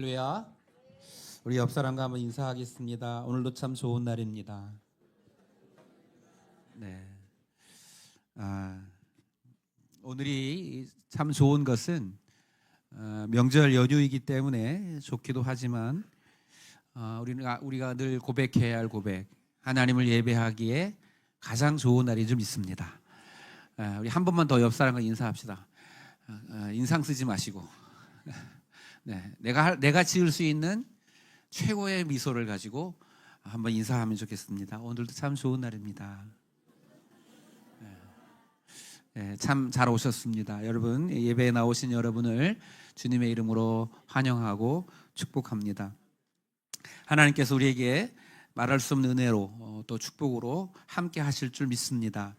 할렐루야. 우리 옆 사람과 한번 인사하겠습니다. 오늘도 참 좋은 날입니다. 네. 오늘이 참 좋은 것은 명절 연휴이기 때문에 좋기도 하지만 우리가 늘 고백해야 할 고백, 하나님을 예배하기에 가장 좋은 날이 좀 있습니다. 우리 한 번만 더 옆 사람과 인사합시다. 인상 쓰지 마시고. 네, 내가 지을 수 있는 최고의 미소를 가지고 한번 인사하면 좋겠습니다. 오늘도 참 좋은 날입니다. 네, 참 잘 오셨습니다. 여러분, 예배에 나오신 여러분을 주님의 이름으로 환영하고 축복합니다. 하나님께서 우리에게 말할 수 없는 은혜로 또 축복으로 함께 하실 줄 믿습니다.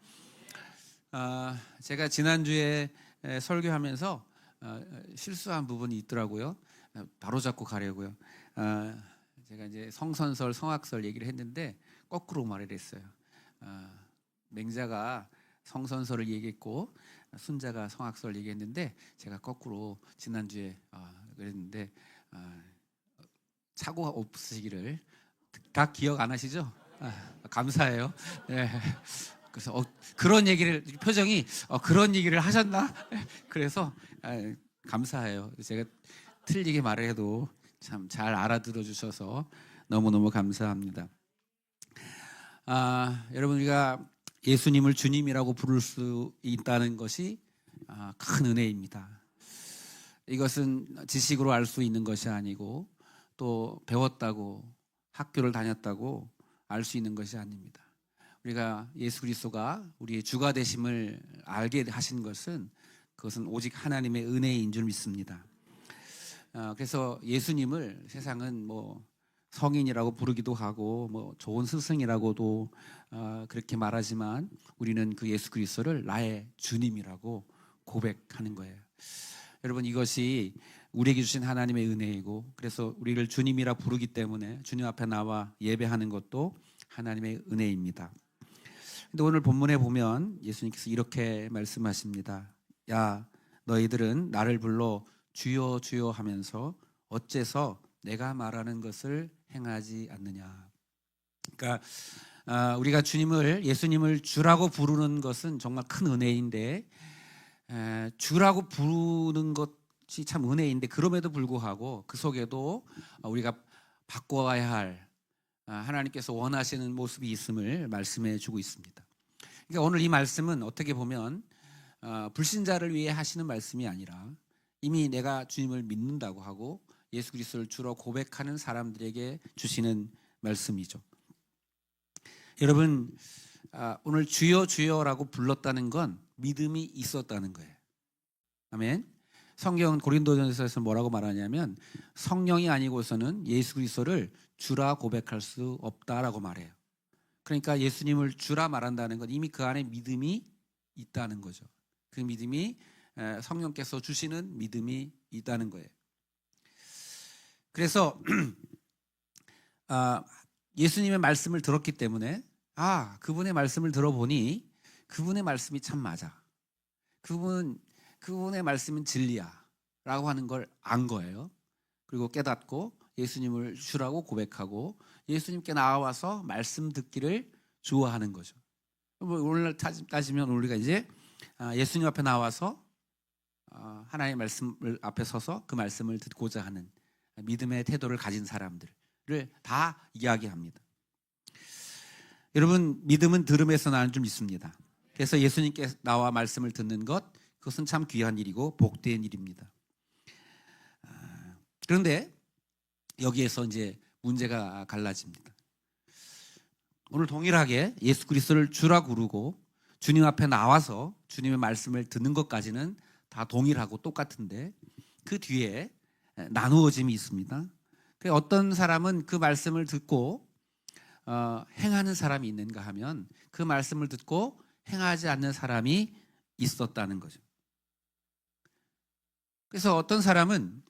제가 지난주에 설교하면서 실수한 부분이 있더라고요. 바로 잡고 가려고요. 제가 이제 성선설, 성악설 얘기를 했는데 거꾸로 말을 했어요. 맹자가 성선설을 얘기했고 순자가 성악설 얘기했는데 제가 거꾸로 지난주에 그랬는데 착오가 없으시기를. 다 기억 안 하시죠? 감사해요. 네. 그래서 그런 얘기를 표정이 그런 얘기를 하셨나? 그래서 감사해요. 제가 틀리게 말을 해도 참 잘 알아들어 주셔서 너무너무 감사합니다. 여러분, 우리가 예수님을 주님이라고 부를 수 있다는 것이 큰 은혜입니다. 이것은 지식으로 알 수 있는 것이 아니고 또 배웠다고 학교를 다녔다고 알 수 있는 것이 아닙니다. 우리가 예수 그리스도가 우리의 주가 되심을 알게 하신 것은 그것은 오직 하나님의 은혜인 줄 믿습니다. 그래서 예수님을 세상은 뭐 성인이라고 부르기도 하고 뭐 좋은 스승이라고도 그렇게 말하지만 우리는 그 예수 그리스도를 나의 주님이라고 고백하는 거예요. 여러분, 이것이 우리에게 주신 하나님의 은혜이고, 그래서 우리를 주님이라 부르기 때문에 주님 앞에 나와 예배하는 것도 하나님의 은혜입니다. 근데 오늘 본문에 보면 예수님께서 이렇게 말씀하십니다. 야, 너희들은 나를 불러 주여 주여 하면서 어째서 내가 말하는 것을 행하지 않느냐. 그러니까 우리가 예수님을 주라고 부르는 것은 정말 큰 은혜인데, 주라고 부르는 것이 참 은혜인데, 그럼에도 불구하고 그 속에도 우리가 바꿔야 할 하나님께서 원하시는 모습이 있음을 말씀해 주고 있습니다. 그러니까 오늘 이 말씀은 어떻게 보면 불신자를 위해 하시는 말씀이 아니라 이미 내가 주님을 믿는다고 하고 예수 그리스도를 주로 고백하는 사람들에게 주시는 말씀이죠. 여러분, 오늘 주여 주여라고 불렀다는 건 믿음이 있었다는 거예요. 아멘. 성경은 고린도전서에서 뭐라고 말하냐면 성령이 아니고서는 예수 그리스도를 주라 고백할 수 없다라고 말해요. 그러니까 예수님을 주라 말한다는 건 이미 그 안에 믿음이 있다는 거죠. 그 믿음이 성령께서 주시는 믿음이 있다는 거예요. 그래서 예수님의 말씀을 들었기 때문에 그분의 말씀을 들어보니 그분의 말씀이 참 맞아. 그분의 말씀은 진리야 라고 하는 걸 안 거예요. 그리고 깨닫고 예수님을 주라고 고백하고 예수님께 나와서 말씀 듣기를 좋아하는 거죠. 오늘 따지면 우리가 이제 예수님 앞에 나와서 하나님의 말씀을 앞에 서서 그 말씀을 듣고자 하는 믿음의 태도를 가진 사람들을 다 이야기합니다. 여러분, 믿음은 들음에서 나는 줄 믿습니다. 그래서 예수님께 나와 말씀을 듣는 것, 그것은 참 귀한 일이고 복된 일입니다. 그런데 여기에서 이제 문제가 갈라집니다. 오늘 동일하게 예수 그리스도를 주라 부르고 주님 앞에 나와서 주님의 말씀을 듣는 것까지는 다 동일하고 똑같은데 그 뒤에 나누어짐이 있습니다. 어떤 사람은 그 말씀을 듣고 행하는 사람이 있는가 하면 그 말씀을 듣고 행하지 않는 사람이 있었다는 거죠. 그래서 어떤 사람은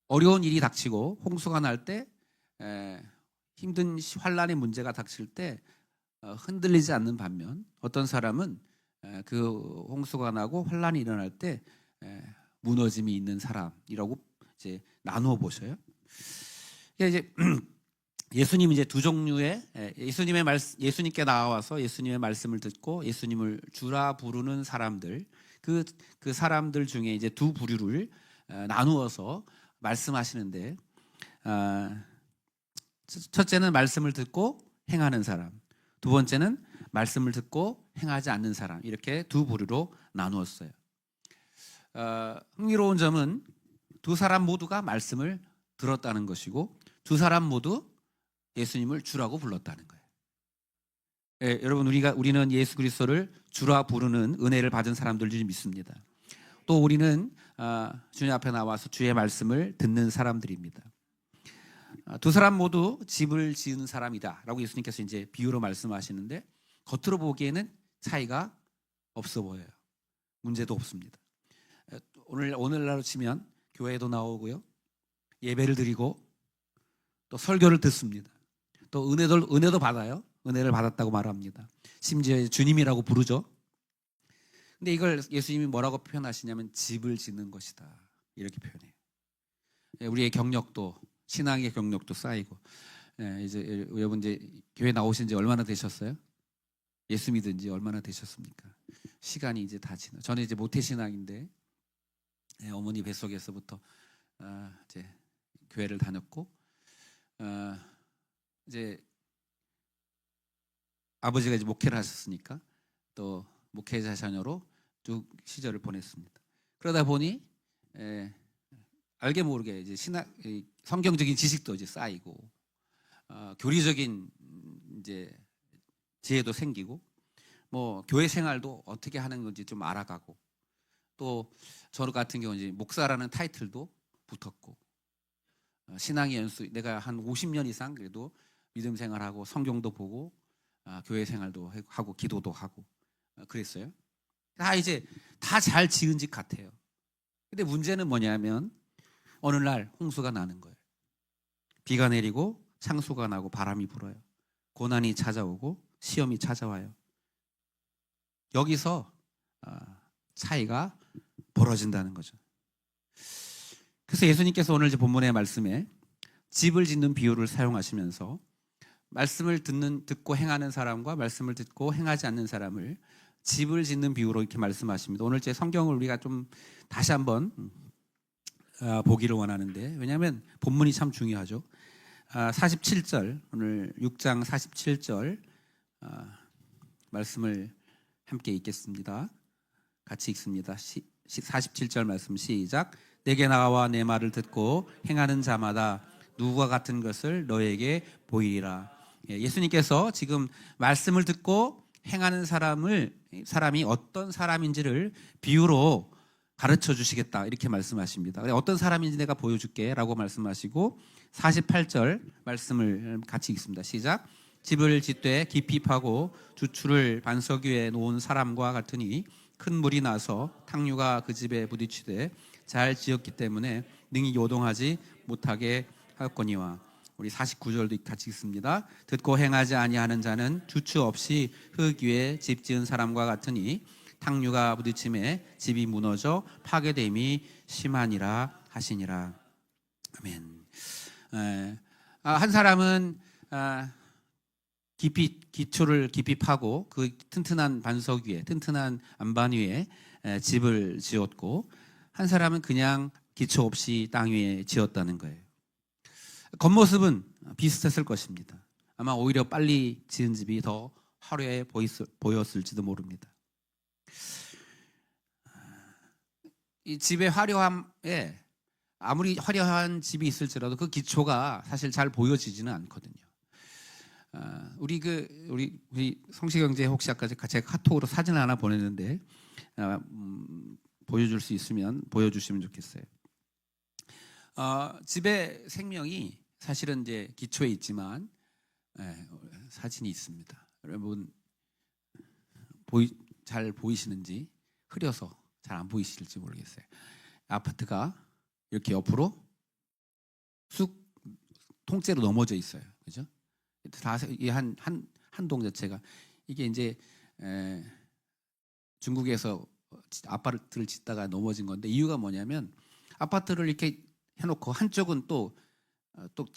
어려운 일이 닥치고 홍수가 날 때 힘든 환난의 문제가 닥칠 때 흔들리지 않는 반면 어떤 사람은 그 홍수가 나고 환난이 일어날 때 무너짐이 있는 사람이라고 이제 나누어 보셔요. 이제 예수님 이제 두 종류의 예수님께 나와서 예수님의 말씀을 듣고 예수님을 주라 부르는 사람들, 그 사람들 중에 이제 두 부류를 나누어서 말씀하시는데, 첫째는 말씀을 듣고 행하는 사람, 두 번째는 말씀을 듣고 행하지 않는 사람, 이렇게 두 부류로 나누었어요. 흥미로운 점은 두 사람 모두가 말씀을 들었다는 것이고 두 사람 모두 예수님을 주라고 불렀다는 거예요. 예, 여러분 우리는 예수 그리스도를 주라 부르는 은혜를 받은 사람들 줄 믿습니다. 또 우리는 주님 앞에 나와서 주의 말씀을 듣는 사람들입니다. 두 사람 모두 집을 지은 사람이다라고 예수님께서 이제 비유로 말씀하시는데 겉으로 보기에는 차이가 없어 보여요. 문제도 없습니다. 오늘날로 치면 교회도 나오고요, 예배를 드리고 또 설교를 듣습니다. 또 은혜도 받아요. 은혜를 받았다고 말합니다. 심지어 주님이라고 부르죠. 근데 이걸 예수님이 뭐라고 표현하시냐면 집을 짓는 것이다, 이렇게 표현해요. 우리의 경력도, 신앙의 경력도 쌓이고, 이제 여러분 이제 교회 나오신 지 얼마나 되셨어요? 예수 믿은 지 얼마나 되셨습니까? 시간이 이제 다 지나. 저는 이제 모태신앙인데 어머니 뱃속에서부터 이제 교회를 다녔고, 이제 아버지가 이제 목회를 하셨으니까 또 목회자 자녀로 쭉 시절을 보냈습니다. 그러다 보니 알게 모르게 이제 성경적인 지식도 이제 쌓이고, 교리적인 이제 지혜도 생기고, 뭐 교회 생활도 어떻게 하는 건지 좀 알아가고, 또 저 같은 경우는 이제 목사라는 타이틀도 붙었고, 신앙의 연수, 내가 한 50년 이상 그래도 믿음 생활하고 성경도 보고 교회 생활도 하고 기도도 하고 그랬어요. 다 이제 다 잘 지은 집 같아요. 근데 문제는 뭐냐면 어느 날 홍수가 나는 거예요. 비가 내리고 창수가 나고 바람이 불어요. 고난이 찾아오고 시험이 찾아와요. 여기서 차이가 벌어진다는 거죠. 그래서 예수님께서 오늘 본문의 말씀에 집을 짓는 비유를 사용하시면서 말씀을 듣고 행하는 사람과 말씀을 듣고 행하지 않는 사람을 집을 짓는 비유로 이렇게 말씀하십니다. 오늘 제 성경을 우리가 좀 다시 한번 보기를 원하는데, 왜냐하면 본문이 참 중요하죠. 47절, 오늘 6장 47절 말씀을 함께 읽겠습니다. 같이 읽습니다. 47절 말씀 시작. 내게 나와 내 말을 듣고 행하는 자마다 누구와 같은 것을 너에게 보이리라. 예수님께서 지금 말씀을 듣고 행하는 사람이 어떤 사람인지를 비유로 가르쳐 주시겠다, 이렇게 말씀하십니다. 어떤 사람인지 내가 보여줄게 라고 말씀하시고 48절 말씀을 같이 읽습니다. 시작. 집을 짓되 깊이 파고 주추를 반석 위에 놓은 사람과 같으니 큰 물이 나서 탕류가 그 집에 부딪히되 잘 지었기 때문에 능히 요동하지 못하게 하였거니와. 우리 49절도 같이 읽습니다. 듣고 행하지 아니하는 자는 주추 없이 흙 위에 집 지은 사람과 같으니 탕류가 부딪힘에 집이 무너져 파괴됨이 심하니라 하시니라. 아멘. 한 사람은 기초를 깊이 파고 그 튼튼한 반석 위에, 튼튼한 안반 위에 집을 지었고, 한 사람은 그냥 기초 없이 땅 위에 지었다는 거예요. 겉모습은 비슷했을 것입니다. 아마 오히려 빨리 지은 집이 더 화려해 보였을지도 모릅니다. 이 집의 화려함에 아무리 화려한 집이 있을지라도 그 기초가 사실 잘 보여지지는 않거든요. 우리 성시경제 혹시 아까 제가 카톡으로 사진 하나 보냈는데 보여줄 수 있으면 보여주시면 좋겠어요. 집의 생명이 사실은 이제 기초에 있지만 사진이 있습니다. 여러분 잘 보이시는지, 흐려서 잘 안 보이실지 모르겠어요. 아파트가 이렇게 옆으로 쑥 통째로 넘어져 있어요. 그죠? 다 한 동 자체가 이게 이제 중국에서 아파트를 짓다가 넘어진 건데, 이유가 뭐냐면 아파트를 이렇게 해놓고 한쪽은 또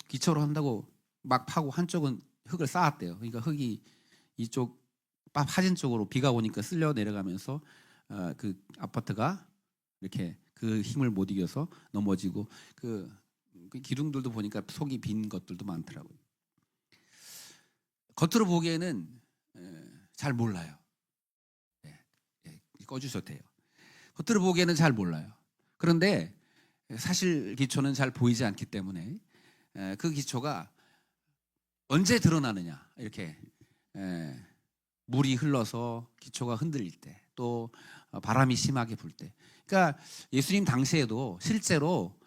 기초로 한다고 막 파고 한쪽은 흙을 쌓았대요. 그러니까 흙이 이쪽 파진 쪽으로 비가 오니까 쓸려 내려가면서 그 아파트가 이렇게 그 힘을 못 이겨서 넘어지고, 그 기둥들도 보니까 속이 빈 것들도 많더라고요. 겉으로 보기에는 잘 몰라요. 꺼주셔도 돼요. 겉으로 보기에는 잘 몰라요. 그런데 사실 기초는 잘 보이지 않기 때문에 그 기초가 언제 드러나느냐, 이렇게 물이 흘러서 기초가 흔들릴 때, 또 바람이 심하게 불 때. 그러니까 예수님 당시에도 실제로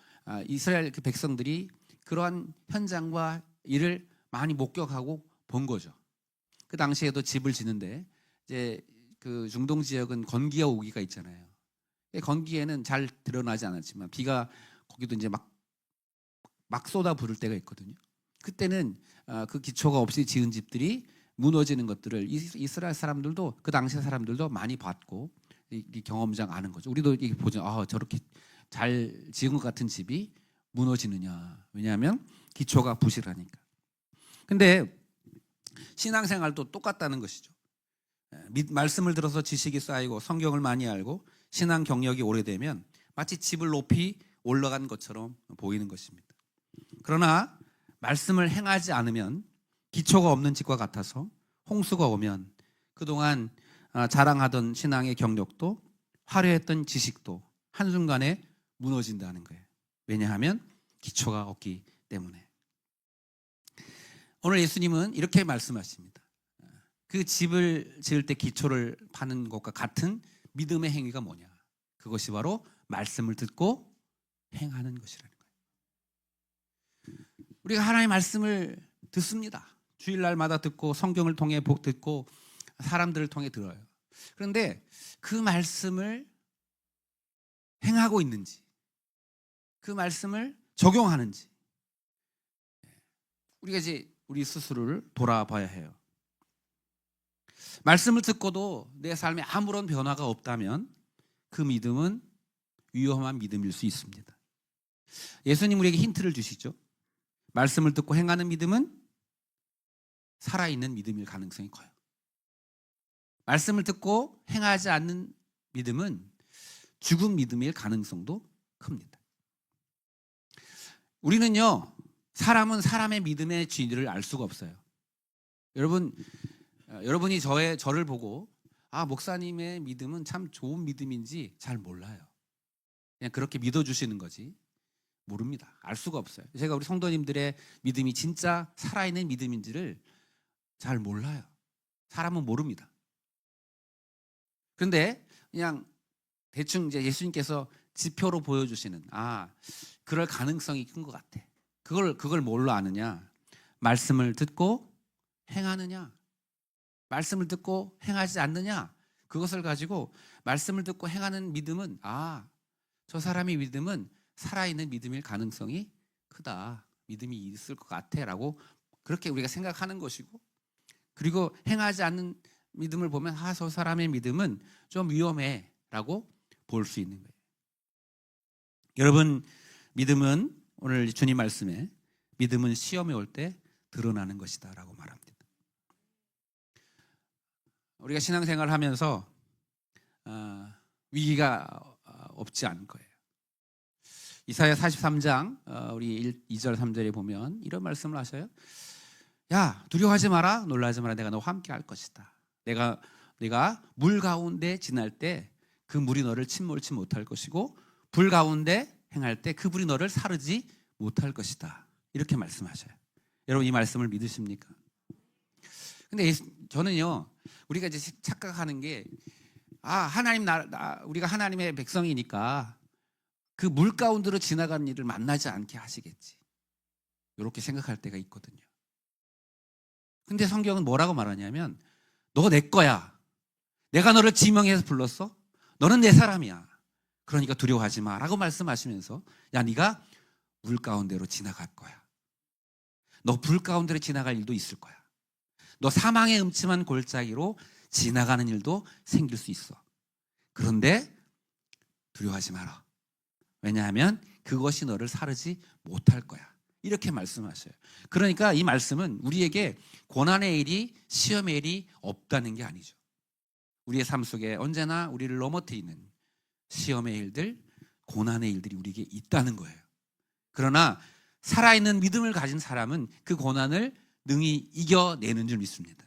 이스라엘 그 백성들이 그러한 현장과 일을 많이 목격하고 본 거죠. 그 당시에도 집을 짓는데 이제 그 중동 지역은 건기가 오기가 있잖아요. 건기에는 잘 드러나지 않았지만 비가 거기도 이제 막 쏟아 부을 때가 있거든요. 그때는 그 기초가 없이 지은 집들이 무너지는 것들을 이스라엘 사람들도, 그 당시 사람들도 많이 봤고 이 경험상 아는 거죠. 우리도 이렇게 보죠. 저렇게 잘 지은 것 같은 집이 무너지느냐. 왜냐하면 기초가 부실하니까. 근데 신앙생활도 똑같다는 것이죠. 말씀을 들어서 지식이 쌓이고 성경을 많이 알고 신앙 경력이 오래되면 마치 집을 높이 올라간 것처럼 보이는 것입니다. 그러나 말씀을 행하지 않으면 기초가 없는 집과 같아서 홍수가 오면 그동안 자랑하던 신앙의 경력도 화려했던 지식도 한순간에 무너진다는 거예요. 왜냐하면 기초가 없기 때문에. 오늘 예수님은 이렇게 말씀하십니다. 그 집을 지을 때 기초를 파는 것과 같은 믿음의 행위가 뭐냐? 그것이 바로 말씀을 듣고 행하는 것이라는 거예요. 우리가 하나님의 말씀을 듣습니다. 주일날마다 듣고 성경을 통해 듣고 사람들을 통해 들어요. 그런데 그 말씀을 행하고 있는지, 그 말씀을 적용하는지, 우리가 이제 우리 스스로를 돌아봐야 해요. 말씀을 듣고도 내 삶에 아무런 변화가 없다면 그 믿음은 위험한 믿음일 수 있습니다. 예수님 우리에게 힌트를 주시죠. 말씀을 듣고 행하는 믿음은 살아있는 믿음일 가능성이 커요. 말씀을 듣고 행하지 않는 믿음은 죽은 믿음일 가능성도 큽니다. 우리는요, 사람은 사람의 믿음의 진리를 알 수가 없어요. 여러분이 저를 보고 목사님의 믿음은 참 좋은 믿음인지 잘 몰라요. 그냥 그렇게 믿어주시는 거지 모릅니다. 알 수가 없어요. 제가 우리 성도님들의 믿음이 진짜 살아있는 믿음인지를 잘 몰라요. 사람은 모릅니다. 그런데 그냥 대충 이제 예수님께서 지표로 보여주시는 그럴 가능성이 큰 것 같아. 그걸 뭘로 아느냐? 말씀을 듣고 행하느냐? 말씀을 듣고 행하지 않느냐? 그것을 가지고 말씀을 듣고 행하는 믿음은 저 사람의 믿음은 살아있는 믿음일 가능성이 크다. 믿음이 있을 것 같아 라고 그렇게 우리가 생각하는 것이고, 그리고 행하지 않는 믿음을 보면 저 사람의 믿음은 좀 위험해 라고 볼 수 있는 거예요. 여러분, 믿음은 오늘 주님 말씀에 믿음은 시험에 올 때 드러나는 것이다 라고 말합니다. 우리가 신앙생활을 하면서 위기가 없지 않을 거예요. 이사야 43장 우리 2절 3절에 보면 이런 말씀을 하셔요. 야, 두려워하지 마라, 놀라지 마라, 내가 너와 함께 할 것이다. 내가 물 가운데 지날 때 그 물이 너를 침몰치 못할 것이고 불 가운데 행할 때 그 불이 너를 사르지 못할 것이다. 이렇게 말씀하셔요. 여러분, 이 말씀을 믿으십니까? 근데 저는요, 우리가 이제 착각하는 게 우리가 하나님의 백성이니까 그 물 가운데로 지나가는 일을 만나지 않게 하시겠지, 이렇게 생각할 때가 있거든요. 근데 성경은 뭐라고 말하냐면 너 내 거야. 내가 너를 지명해서 불렀어. 너는 내 사람이야. 그러니까 두려워하지 마 라고 말씀하시면서 네가 물 가운데로 지나갈 거야. 너 불 가운데로 지나갈 일도 있을 거야. 너 사망의 음침한 골짜기로 지나가는 일도 생길 수 있어. 그런데 두려워하지 마라. 왜냐하면 그것이 너를 사르지 못할 거야. 이렇게 말씀하셔요. 그러니까 이 말씀은 우리에게 고난의 일이, 시험의 일이 없다는 게 아니죠. 우리의 삶 속에 언제나 우리를 넘어뜨리는 시험의 일들, 고난의 일들이 우리에게 있다는 거예요. 그러나 살아있는 믿음을 가진 사람은 그 고난을 능히 이겨내는 줄 믿습니다.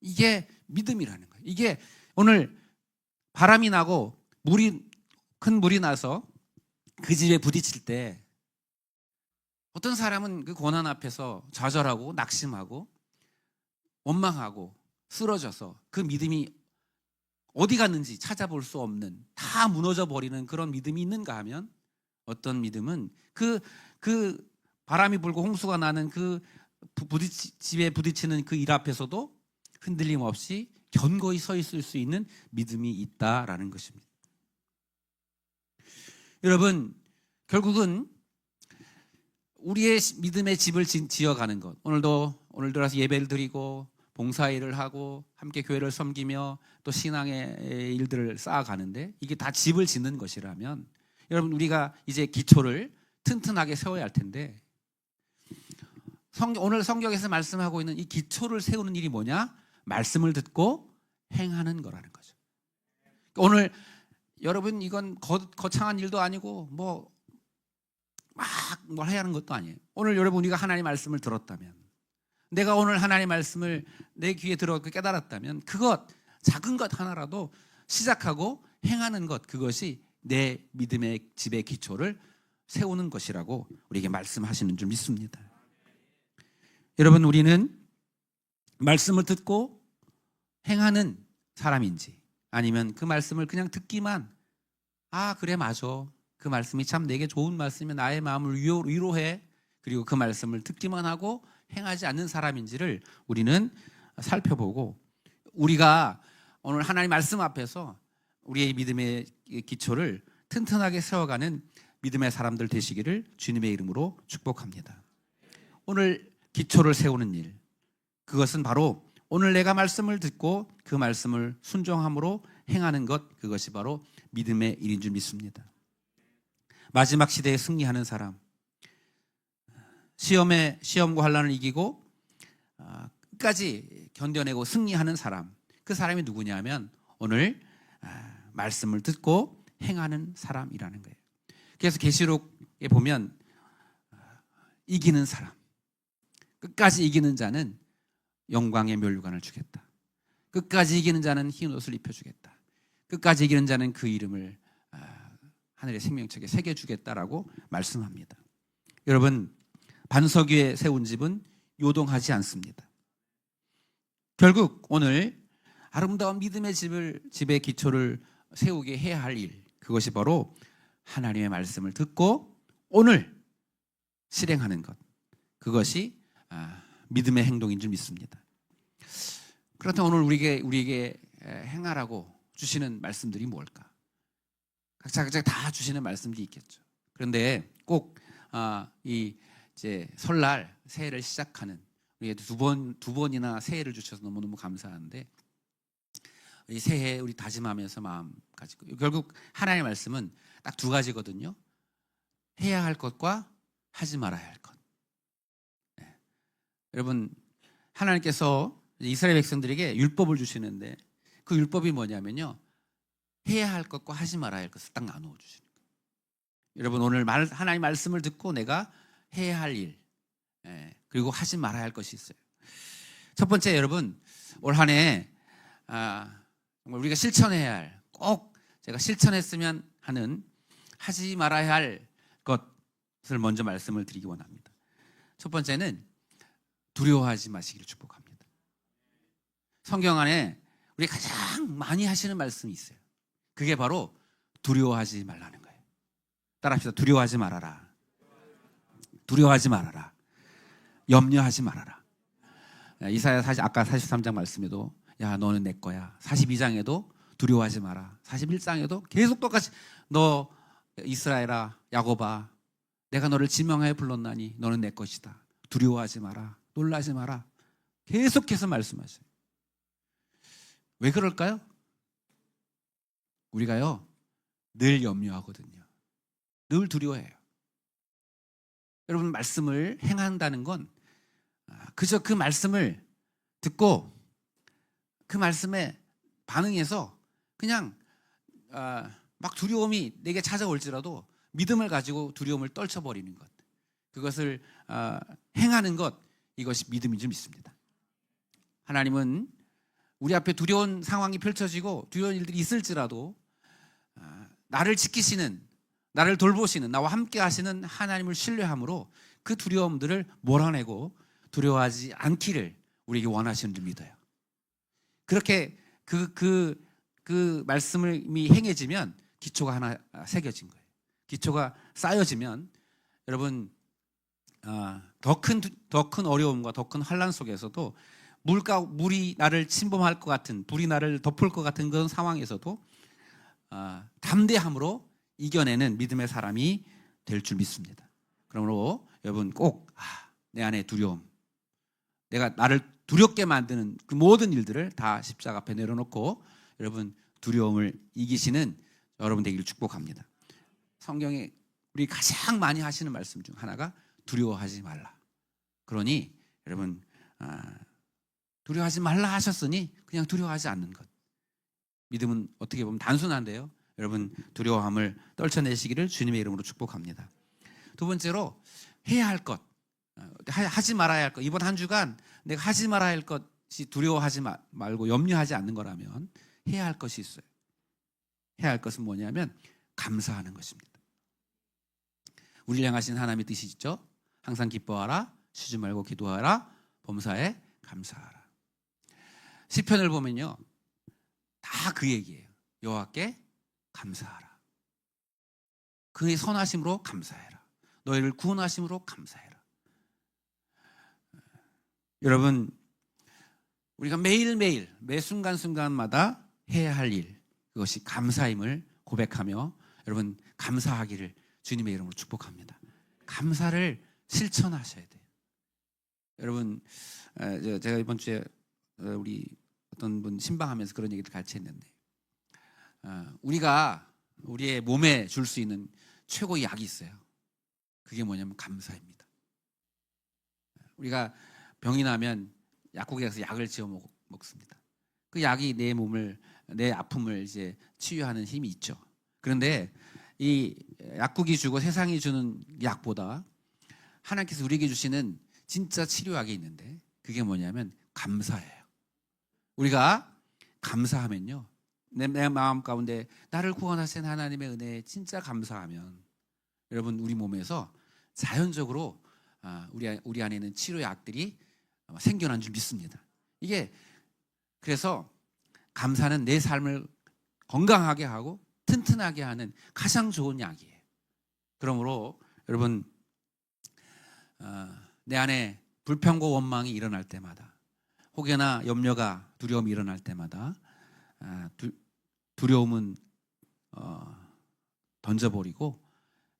이게 믿음이라는 거예요. 이게 오늘 바람이 나고 큰 물이 나서 그 집에 부딪힐 때 어떤 사람은 그 고난 앞에서 좌절하고 낙심하고 원망하고 쓰러져서 그 믿음이 어디 갔는지 찾아볼 수 없는, 다 무너져 버리는 그런 믿음이 있는가 하면, 어떤 믿음은 그 바람이 불고 홍수가 나는 그 집에 부딪히는 그 일 앞에서도 흔들림 없이 견고히 서 있을 수 있는 믿음이 있다라는 것입니다. 여러분, 결국은 우리의 믿음의 집을 지어가는 것, 오늘 들어서 예배를 드리고 봉사일을 하고 함께 교회를 섬기며 또 신앙의 일들을 쌓아가는데, 이게 다 집을 짓는 것이라면 여러분, 우리가 이제 기초를 튼튼하게 세워야 할 텐데, 오늘 성경에서 말씀하고 있는 이 기초를 세우는 일이 뭐냐? 말씀을 듣고 행하는 거라는 거죠. 오늘 여러분, 이건 거창한 일도 아니고 뭐 뭘 해야 하는 것도 아니에요. 오늘 여러분, 우리가 하나님의 말씀을 들었다면, 내가 오늘 하나님의 말씀을 내 귀에 들어서 깨달았다면, 그것 작은 것 하나라도 시작하고 행하는 것, 그것이 내 믿음의 집의 기초를 세우는 것이라고 우리에게 말씀하시는 줄 믿습니다. 여러분, 우리는 말씀을 듣고 행하는 사람인지, 아니면 그 말씀을 그냥 듣기만, 그래 맞아, 그 말씀이 참 내게 좋은 말씀이면 나의 마음을 위로해, 그리고 그 말씀을 듣기만 하고 행하지 않는 사람인지를 우리는 살펴보고, 우리가 오늘 하나님 말씀 앞에서 우리의 믿음의 기초를 튼튼하게 세워가는 믿음의 사람들 되시기를 주님의 이름으로 축복합니다. 오늘 기초를 세우는 일, 그것은 바로 오늘 내가 말씀을 듣고 그 말씀을 순종함으로 행하는 것, 그것이 바로 믿음의 일인 줄 믿습니다. 마지막 시대에 승리하는 사람, 시험과 환난을 이기고 끝까지 견뎌내고 승리하는 사람, 그 사람이 누구냐면 오늘 말씀을 듣고 행하는 사람이라는 거예요. 그래서 계시록에 보면 이기는 사람, 끝까지 이기는 자는 영광의 면류관을 주겠다, 끝까지 이기는 자는 흰 옷을 입혀주겠다, 끝까지 이기는 자는 그 이름을 하늘의 생명책에 새겨주겠다라고 말씀합니다. 여러분, 반석 위에 세운 집은 요동하지 않습니다. 결국 오늘 아름다운 믿음의 집의 기초를 세우게 해야 할 일, 그것이 바로 하나님의 말씀을 듣고 오늘 실행하는 것, 그것이 믿음의 행동인 줄 믿습니다. 그렇다면 오늘 우리에게 행하라고 주시는 말씀들이 뭘까? 각자 다 주시는 말씀들이 있겠죠. 그런데 꼭 이제 설날 새해를 시작하는, 우리가 두 번이나 새해를 주셔서 너무너무 감사한데, 이 새해 우리 다짐하면서 마음 가지고, 결국 하나님의 말씀은 딱 두 가지거든요. 해야 할 것과 하지 말아야 할 것. 네. 여러분, 하나님께서 이스라엘 백성들에게 율법을 주시는데, 그 율법이 뭐냐면요, 해야 할 것과 하지 말아야 할 것을 딱 나누어 주시는 거예요. 여러분, 오늘 하나님 말씀을 듣고 내가 해야 할 일, 그리고 하지 말아야 할 것이 있어요. 첫 번째, 여러분, 올 한 해 정말 우리가 실천해야 할, 꼭 제가 실천했으면 하는, 하지 말아야 할 것을 먼저 말씀을 드리기 원합니다. 첫 번째는 두려워하지 마시기를 축복합니다. 성경 안에 우리 가장 많이 하시는 말씀이 있어요. 그게 바로 두려워하지 말라는 거예요. 따라합시다. 두려워하지 말아라. 두려워하지 말아라. 염려하지 말아라. 이사야 아까 43장 말씀에도 야, 너는 내 거야. 42장에도 두려워하지 마라. 41장에도 계속 똑같이 너 이스라엘아, 야곱아, 내가 너를 지명하여 불렀나니 너는 내 것이다. 두려워하지 마라. 놀라지 마라. 계속해서 말씀하셔요. 왜 그럴까요? 우리가요 늘 염려하거든요. 늘 두려워해요. 여러분, 말씀을 행한다는 건 그저 그 말씀을 듣고 그 말씀에 반응해서 그냥 막 두려움이 내게 찾아올지라도 믿음을 가지고 두려움을 떨쳐버리는 것, 그것을 행하는 것, 이것이 믿음인 줄 믿습니다. 하나님은 우리 앞에 두려운 상황이 펼쳐지고 두려운 일들이 있을지라도 나를 지키시는, 나를 돌보시는, 나와 함께 하시는 하나님을 신뢰함으로 그 두려움들을 몰아내고 두려워하지 않기를 우리에게 원하시는 줄 믿어요. 그렇게 그 말씀이 행해지면 기초가 하나 새겨진 거예요. 기초가 쌓여지면 여러분, 더 큰 어려움과 더 큰 환난 속에서도 물이 나를 침범할 것 같은, 불이 나를 덮을 것 같은 그런 상황에서도 담대함으로 이겨내는 믿음의 사람이 될 줄 믿습니다. 그러므로 여러분 꼭 내 안에 두려움, 내가 나를 두렵게 만드는 그 모든 일들을 다 십자가 앞에 내려놓고 여러분 두려움을 이기시는 여러분 되기를 축복합니다. 성경에 우리 가장 많이 하시는 말씀 중 하나가 두려워하지 말라. 그러니 여러분 두려워하지 말라 하셨으니 그냥 두려워하지 않는 것. 믿음은 어떻게 보면 단순한데요. 여러분 두려워함을 떨쳐내시기를 주님의 이름으로 축복합니다. 두 번째로 해야 할 것, 하지 말아야 할 것. 이번 한 주간 내가 하지 말아야 할 것이 두려워하지 말고 염려하지 않는 거라면 해야 할 것이 있어요. 해야 할 것은 뭐냐면 감사하는 것입니다. 우리를 향하신 하나님의 뜻이 있죠. 항상 기뻐하라, 쉬지 말고 기도하라, 범사에 감사하라. 시편을 보면요 다 그 얘기예요. 여호와께 감사하라. 그의 선하심으로 감사해라. 너희를 구원하심으로 감사해라. 여러분, 우리가 매일매일 매 순간순간마다 해야 할 일, 그것이 감사임을 고백하며 여러분 감사하기를 주님의 이름으로 축복합니다. 감사를 실천하셔야 돼요. 여러분, 제가 이번 주에 우리 어떤 분 신방하면서 그런 얘기를 같이 했는데, 우리가 우리의 몸에 줄 수 있는 최고의 약이 있어요. 그게 뭐냐면 감사입니다. 우리가 병이 나면 약국에 가서 약을 지어 먹습니다. 그 약이 내 아픔을 이제 치유하는 힘이 있죠. 그런데 이 약국이 주고 세상이 주는 약보다 하나님께서 우리에게 주시는 진짜 치료약이 있는데 그게 뭐냐면 감사예요. 우리가 감사하면요, 내 마음 가운데 나를 구원하신 하나님의 은혜에 진짜 감사하면 여러분 우리 몸에서 자연적으로 우리 안에 있는 치료약들이 생겨난 줄 믿습니다. 이게 그래서 감사는 내 삶을 건강하게 하고 튼튼하게 하는 가장 좋은 약이에요. 그러므로 여러분 내 안에 불평과 원망이 일어날 때마다, 혹여나 염려가 두려움이 일어날 때마다 두려움은 던져버리고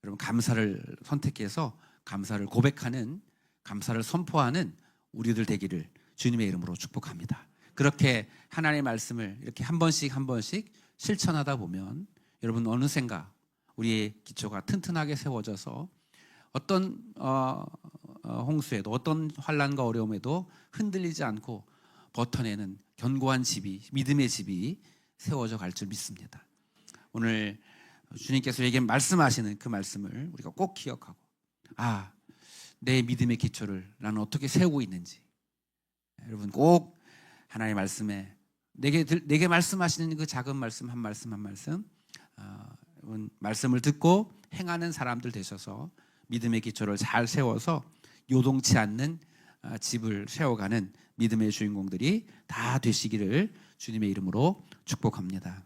여러분 감사를 선택해서 감사를 고백하는, 감사를 선포하는 우리들 되기를 주님의 이름으로 축복합니다. 그렇게 하나님의 말씀을 이렇게 한 번씩 한 번씩 실천하다 보면 여러분 어느샌가 우리의 기초가 튼튼하게 세워져서 어떤 홍수에도, 어떤 환난과 어려움에도 흔들리지 않고 버텨내는 견고한 집이, 믿음의 집이 세워져 갈 줄 믿습니다. 오늘 주님께서 우리에게 말씀하시는 그 말씀을 우리가 꼭 기억하고, 내 믿음의 기초를 나는 어떻게 세우고 있는지, 여러분 꼭 하나님의 말씀에 내게 말씀하시는 그 작은 말씀 한 말씀 한 말씀, 여러분 말씀을 듣고 행하는 사람들 되셔서 믿음의 기초를 잘 세워서 요동치 않는 집을 세워가는 믿음의 주인공들이 다 되시기를 주님의 이름으로 축복합니다.